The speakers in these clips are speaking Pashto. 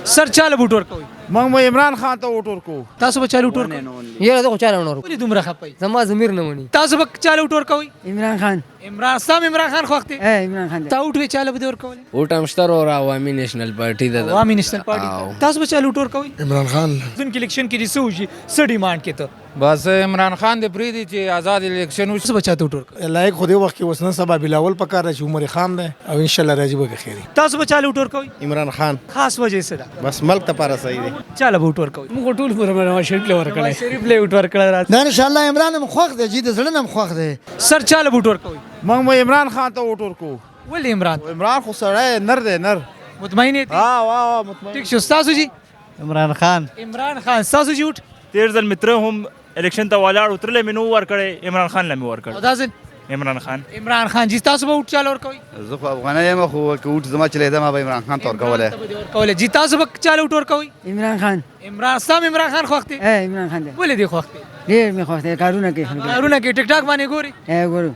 سر چاله ووټ ورکوي؟ موږ به عمران خان ته ووټ ورکوو. تاسو به چاله ووټ ورکوي؟ یاره زه خو چاله نه ورکوم. ولې دومره خپئ؟ زما ضمیر نه مني. تاسو به چاله ووټ ورکوئ؟ عمران خان. عمران خان خوښ دی؟ عمران خان تا ووټ وی چاله به دې ورکولی؟ ووټ هم شته ورور عوامي نیشنل پارټي ده. عوامي نیشنل پارټي. تاسو به چاله ووټ ورکوئ؟ عمران خان. ځینې الیکشن کې دې څه وشي؟ څه ډیمانډ کې ته؟ بس عمران خان دې پرېږدي چې آزاد الیکشن وشي. تاسو به چاته ووټ ورکوئ؟ لایق خو دې وخت کې اوس نن سبا بلاول پکار دی چې عمر خان دی او انشاءالله راځي به خیري. تاسو به چاله ووټ ورکوئ؟ عمران خان. خاص وجه څه ده؟ بس ملک ته پاره صحیح دی. چاله به ووټ ورکوئ؟ موږ ټول پر نواز شریف له ورکړی. شریف له ووټ ورکړی راځي. دا ان شاء الله عمران هم خوښ دی چې د زړه نه هم خوښ دی. سر چاله ووټ ورکوئ؟ موږ به عمران خان ته ووټ ورکوو. ولې عمران خو سړی نر دی نر. مطمئن یې؟ واه مطمئن. ټیک شو. ستاسو جی؟ عمران خان. ستاسو جی ووټ؟ تیر ځل مې تره هم الیکشن ته ولاړ و، ترلی مې نه و ورکړی، عمران خان له مې ورکړ. او دا ځل؟ عمران خان جی. تاسو به ووټ چاله ورکوئ؟ زه خو افغاني یم خو که ووټ زما چلېده ما به عمران خان ته ورکولی. جی تاسو به چاله ووټ ورکوئ؟ عمران خان. عمران خان خوښ دی؟ عمران خان دی. ولې دې خوښ دی؟ ډېر مې خوښ دی. کارونه کوي خلک. کارونه کوي. ټیک ټاک باندې ګوري؟ ګورو.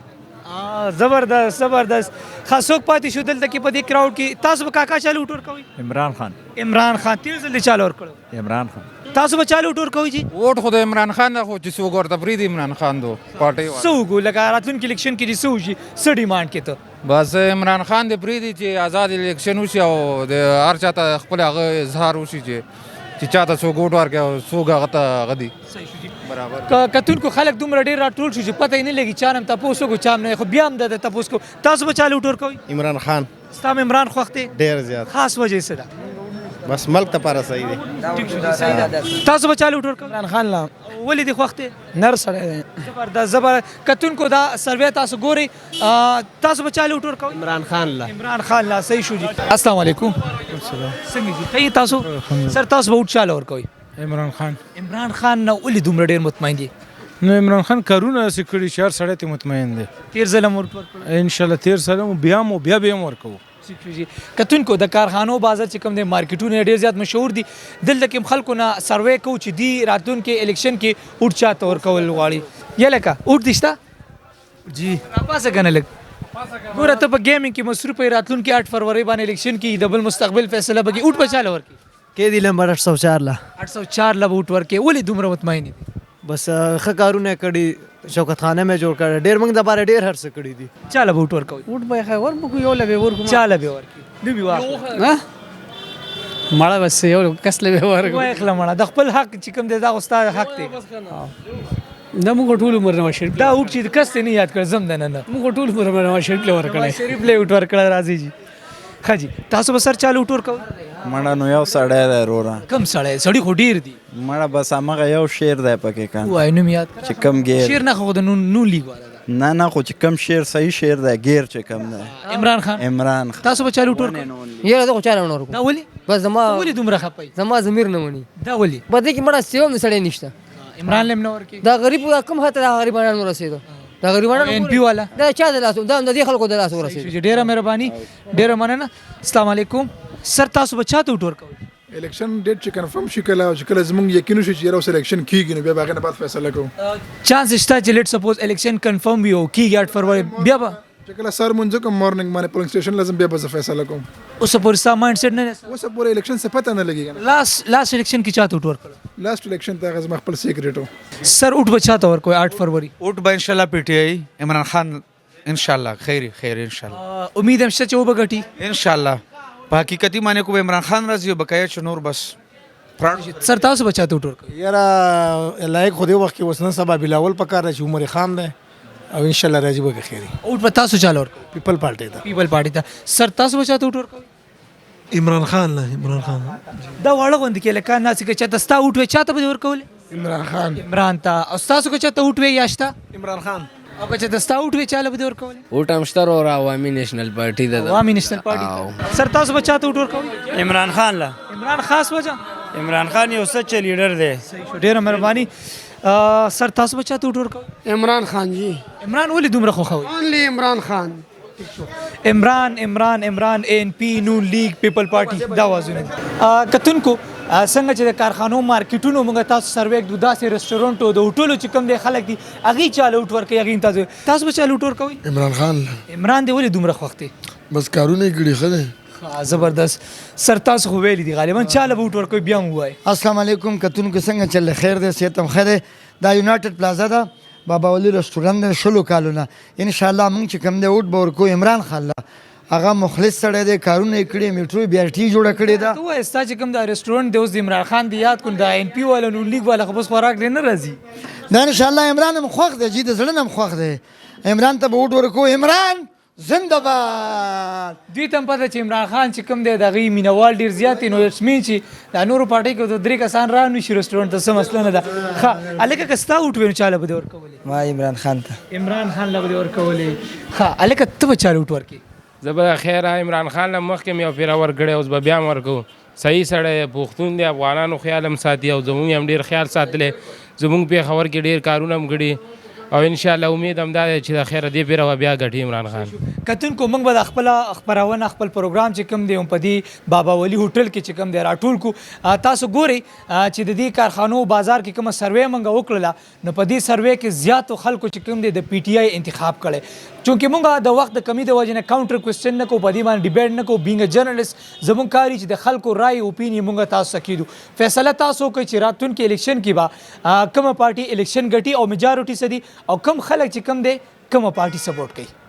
زبردست. څوک پاتې شو دلته کې په دې کراوډ کې؟ تاسو به کاکا چاله ووټ ورکوئ؟ عمران خان. تیر ځل دې چاله ورکړو؟ عمران خان. تاسو به چاله ووټ ورکوئ جی؟ ووټ خو د عمران خان نه خو چې څوک ورته پرېږدي عمران خان دو پارټۍ څه وکړو؟ لکه راتلونکي الیکشن کې دې څه وشي؟ څه ډیمانډ کې ته؟ بس عمران خان دې پرېږدي چې آزاد الیکشن وشي او د هر چا ته خپل هغه اظهار وشي چې چاته څوک ووټ ورکړي او څوک هغه ته هغه دي برابر. کتونکو خلک دومره ډېر راټول شو چې پته یې نه لګي چا نه هم تپوس وکړو چا نه، خو بیا هم د تپوس کوو. تاسو به چاله ووټ ورکوئ؟ عمران خان. ستا عمران خوښ دی؟ ډېر زیات. خاص وجه څه ده؟ بس ملک ته پاره صحیح دی. تاسو به چاله ووټ ورکوئ؟ عمران خان لا. ولې دې خوښ دی؟ نر سړی دی. زبردست. کتونکو دا سروې تاسو ګورئ. تاسو به چاله ووټ ورکوئ؟ عمران خان لا. صحیح شو جی. السلام علیکم. څنګه جی؟ ښه یې تاسو؟ سر تاسو به ووټ چاله ورکوئ؟ عمران خان. عمران خان نه ولې دومره ډېر مطمئن دي؟ نو عمران خان کارونه داسې کړي چې هر سړی ته مطمئن دی. تیر ځل هم ووټ ورکړو؟ انشاءالله تیر سره بیا به هم ورکوو. کتونکو د کارخانو بازار چې کوم دی مارکیټونه ډېر زیات مشهور دي. دلته کې خلکو نه سروې کوو چې دی راتلونکي الیکشن کې ووټ چاته ورکول غواړي. یا لکه ووټ دې شته؟ جی راپاسه که نه لږ ګوره ته په ګیمینګ کې مصروف یې. راتلونکي 8 فروری باندې الیکشن کې د بل مستقبل فیصله به کړي. ووټ به چاله ورکړي؟ کې دی نمبر 804 لا. 804 لا ووټ ورکړي. ولې دومره مطمئن دي؟ بس ښه کارونه کړي. شوکت خانه مې جوړ کړ. ډېر موږ د باره ډېر هر څه کړي دي. چاله ووټ ورکوي؟ ووټ به خیر ورکو یو لبه ورکو. چاله به ورکړي؟ نو به واخله مړه بس یو کس لبه ورکو. واخله مړه. د خپل حق چې کوم دی دا استاد حق دی. دا موږ ټول عمر نواز شریف دا ووټ چې کس ته نه یاد کړ زم نه موږ ټول عمر نواز شریف له ورکړی. شریف له ووټ ورکړی. راځي جی. ښه جی. تاسو به سر چاله ووټ ورکوئ؟ مړه نو یو سړی دی وروره. کم سړی؟ سړي خو ډېر دي. مړه بس همغه یو شعر دی پکې کان. وای نوم یاد کړه. چې کم ګیر شعر نه خو د نون لیګ والا ده. نه خو چې کم شعر صحیح شعر دی ګیر چې کم دی. عمران خان. تاسو به چاله ووټ ورکوئ؟ یاره زه خو چاله نه ورکوم. دا ولې؟ بس ولې دومره خپئ؟ زما ضمیر نه مني. دا ولې؟ په دې کې مړه سیوم د سړی نشته. عمران لم نه ورکړي؟ دا غریب کم هته دا غریبانو رسیدو. دا غریبانو ان پی والا دا چا د لاس دا د دې خلکو د لاس ورسیدو. ډیره مهرباني. ډیره مننه. السلام علیکم. سر تاسو به چاته ووټ ورکوئ؟ الیکشن ډیټ چې کنفرم شي کله زموږ یقین شي چې یو الیکشن کیږي نو بیا هغه نه بعد فیصله کوو. چانس شته چې لیټ سپوز الیکشن کنفرم وي او کیږي 8 فروری بیا به چې کله سر مونږ کوم مارننګ باندې پولینګ سټیشن لازم بیا به فیصله کوم. اوس پورې ستا مایند سیټ نه اوس پورې الیکشن څه پته نه لګي. لاست الیکشن کې چاته ووټ ورکړ؟ لاست الیکشن ته غزما خپل سیکریټ و. سر ووټ به چاته ورکوي 8 فروری؟ ووټ به انشاءالله پی ټی آی عمران خان انشاءالله خیر انشاءالله. امید هم شته چې وبګټي انشاءالله. په حقیقتي معنی کو عمران خان راځي او بقایا چې نور بس سر تاسو به چاته ووټ ورکوي؟ یاره لایق خو دې وخت کې اوس نن سبا بلاول پکار دی چې عمر خان دی او انشاءالله راځي به خیري. ووټ به تاسو چاله ورکوي؟ پیپل پارټي ته. پیپل پارټي ته. سر تاسو به چاته ووټ ورکوي؟ عمران خان. دا واړه غوندې کې لکه ناسې که چاته ستا ووټ وی چاته به دې ورکولې؟ عمران ته. او ستاسو که چاته ووټ وی یا شته؟ عمران خان. او که چاته ستا ووټ وی چاله به دې ورکولې؟ ووټ هم شته ورور عوامي نیشنل پارټي ده. عوامي نیشنل پارټي. سر تاسو به چاته ووټ ورکوئ؟ عمران خان لا. عمران خاص وجه؟ عمران خان یو سچ لیډر دی. ډیره مهرباني. سر تاسو به چاته ووټ ورکوئ؟ عمران خان جی. عمران ولې دومره خوښوئ؟ اونلی عمران خان. عمران ان پی نون لیگ پیپل پارټي دا وازونه دي. کتونکو څنګه چې د کارخانو مارکیټونو موږ تاسو سروې کړو داسې رستورانټو د هوټلو چې کوم دی خلک دي هغې چاله ووټ ورکوي هغې تاسو به چاله ووټ ورکوئ؟ عمران خان. عمران دی ولې دومره خوښ دی؟ بس کارونه یې کړي ښه دی. زبردست سر تاسو خو ویلي دي غالبا چاله به وټ ورکوي بیا هم ووایي. السلام علیکم کتونکو څنګه چل خیر دی صحت هم خیر دی دا یونایټډ پلازا ده بابا ولی رستورانت دی 16 کالونه ان شاء الله موږ چې کوم دی وټ به ورکو عمران خان له هغه مخلص سړی دی کارونه یې کړي میټرو بي ار ټي جوړه کړې ده. ته وایې ستا چې کوم دا رسټورانټ دی اوس د عمران خان دی یاد کړو د NP والا نون لیګ والا خو بس خوراک دی نه راځي. دا ان شاء الله عمران هم خوښ دی جی د زړه نه هم خوښ دی عمران ته به وټ ورکو عمران زنده باد. دوی ته هم پته چې عمران خان چې کوم دی د هغې مینهوال ډېر زیات دي نو اټس مین چې دا نورو پارټۍ کې د 3 کسان را نه شي رسټورانټ ته څه مسله نه ده. ښه هلکه که ستا وټ وی نو چاله به دې ورکولې؟ ما عمران خان ته عمران خان له به دې ورکولې. ښه هلکه ته به چاله وټ ورکړې؟ زه به خیره عمران خان له مخکې مې یو پیره ورکړی اوس به بیا هم ورکوو. صحیح سړی پښتون دی افغانانو خیال هم ساتي او زموږ هم ډېر خیال ساتلی زموږ پېښور کې ډېر کارونه هم کړي او انشاءالله امید هم دا دی چې د خیره دې پیره به بیا ګټي عمران خان. کتونکو موږ به د خپله خپرونه خپل پروګرام چې کوم دی په دې بابا ولی هوټل کې چې کوم دی راټول کو. تاسو ګورئ چې د دې کارخانو بازار کې کومه سروې موږ وکړله نو په دې سروې کې زیاتو خلکو چې کوم دی د PTI انتخاب کړی چونکې موږ د وخت د کمی د وجې نه کاونټر کوېسچن نه کوو په دې باندې ډیبیټ نه کوو بینګ جرنالست زموږ کار چې د خلکو رای اوپینی موږ تاسو ته کیدو فیصله تاسو کوئ چې راتلونکي الیکشن کې به کومه پارټي الیکشن ګټي او میجارټي څه دي او کوم خلک چې کوم دی کومه پارټي سپورټ کوي.